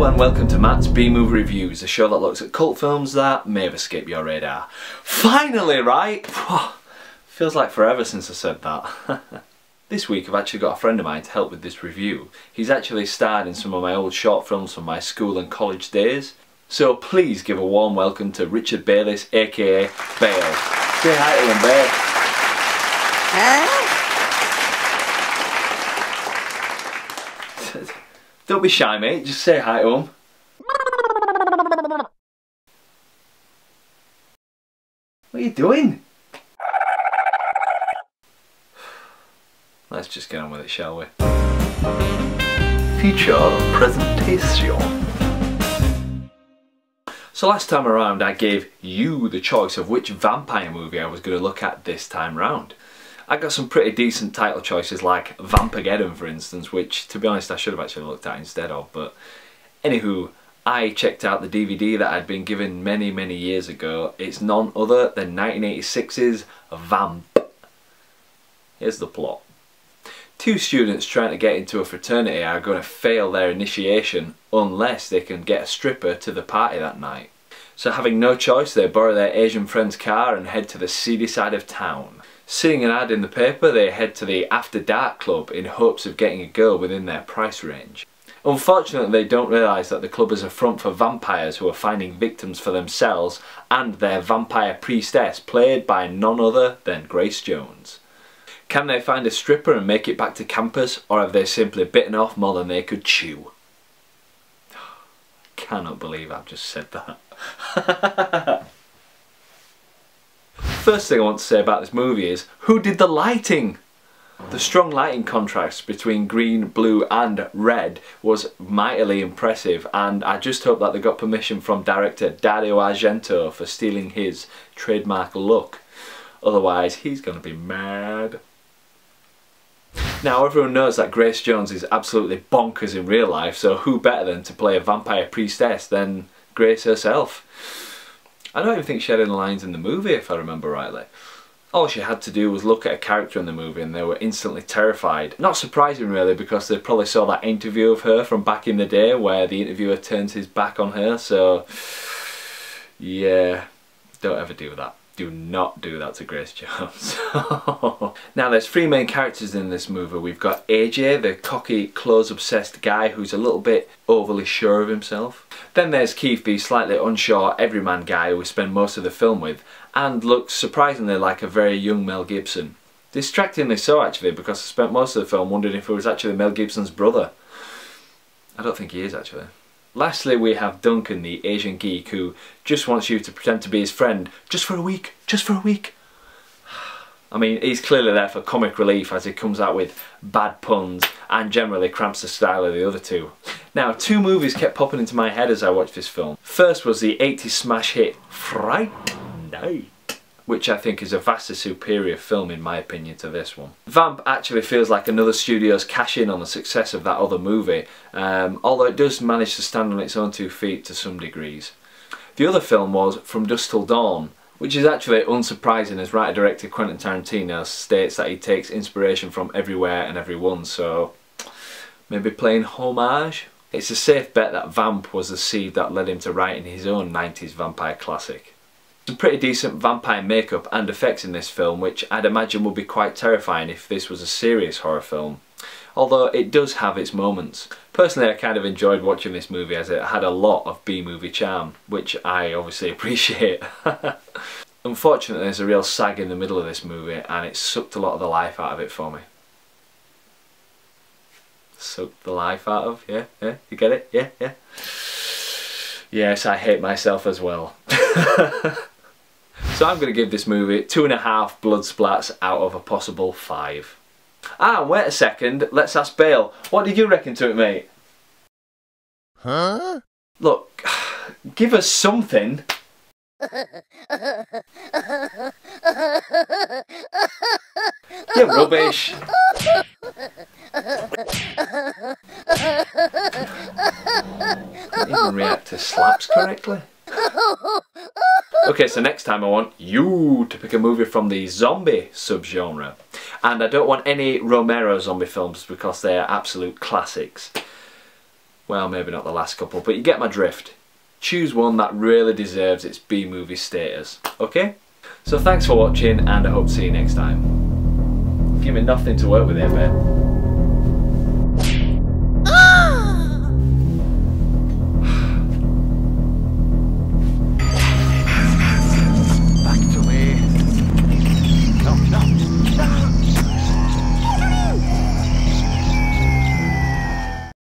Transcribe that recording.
and welcome to Matt's B-Movie Reviews, a show that looks at cult films that may have escaped your radar. Finally, right? Feels like forever since I said that. This week I've actually got a friend of mine to help with this review. He's actually starred in some of my old short films from my school and college days. So please give a warm welcome to Richard Bayliss, aka Bale. Say hi to him, Bale. Don't be shy, mate, just say hi to him. What are you doing? Let's just get on with it, shall we? Feature presentation. So last time around I gave you the choice of which vampire movie I was going to look at this time round. I got some pretty decent title choices like Vampageddon, for instance, which to be honest I should have actually looked at instead of, but anywho, I checked out the DVD that I'd been given many years ago. It's none other than 1986's Vamp. Here's the plot. Two students trying to get into a fraternity are going to fail their initiation unless they can get a stripper to the party that night. So having no choice, they borrow their Asian friend's car and head to the seedy side of town. Seeing an ad in the paper, they head to the After Dark Club in hopes of getting a girl within their price range. Unfortunately, they don't realise that the club is a front for vampires who are finding victims for themselves and their vampire priestess, played by none other than Grace Jones. Can they find a stripper and make it back to campus, or have they simply bitten off more than they could chew? Cannot believe I've just said that. First thing I want to say about this movie is, who did the lighting? The strong lighting contrast between green, blue and red was mightily impressive, and I just hope that they got permission from director Dario Argento for stealing his trademark look. Otherwise he's gonna be mad. Now everyone knows that Grace Jones is absolutely bonkers in real life, so who better than to play a vampire priestess than Grace herself? I don't even think she had any lines in the movie, if I remember rightly. All she had to do was look at a character in the movie and they were instantly terrified. Not surprising really, because they probably saw that interview of her from back in the day where the interviewer turns his back on her, so yeah, don't ever do that. Do not do that to Grace Jones. Now there's three main characters in this movie. We've got AJ, the cocky, clothes-obsessed guy who's a little bit overly sure of himself. Then there's Keith, the slightly unsure everyman guy who we spend most of the film with, and looks surprisingly like a very young Mel Gibson. Distractingly so actually, because I spent most of the film wondering if it was actually Mel Gibson's brother. I don't think he is actually. Lastly, we have Duncan, the Asian geek, who just wants you to pretend to be his friend, just for a week, just for a week. I mean, he's clearly there for comic relief as he comes out with bad puns and generally cramps the style of the other two. Now, two movies kept popping into my head as I watched this film. First was the 80s smash hit Fright Night, which I think is a vastly superior film in my opinion to this one. Vamp actually feels like another studio's cash in on the success of that other movie, although it does manage to stand on its own 2 feet to some degrees. The other film was From Dusk Till Dawn, which is actually unsurprising as writer-director Quentin Tarantino states that he takes inspiration from everywhere and everyone, so maybe playing homage? It's a safe bet that Vamp was the seed that led him to writing his own 90s vampire classic. Some pretty decent vampire makeup and effects in this film, which I'd imagine would be quite terrifying if this was a serious horror film. Although it does have its moments. Personally I kind of enjoyed watching this movie as it had a lot of B-movie charm, which I obviously appreciate. Unfortunately there's a real sag in the middle of this movie and it sucked a lot of the life out of it for me. Sucked the life out of? Yeah? You get it? Yeah? Yes, I hate myself as well. So I'm going to give this movie 2.5 blood splats out of a possible 5. Ah, wait a second, let's ask Bale. What did you reckon to it, mate? Huh? Look, give us something. You're rubbish. Can't even react to slaps correctly. Okay, so next time I want you to pick a movie from the zombie subgenre. And I don't want any Romero zombie films because they are absolute classics. Well, maybe not the last couple, but you get my drift. Choose one that really deserves its B-movie status, okay? So thanks for watching, and I hope to see you next time. Give me nothing to work with here, mate.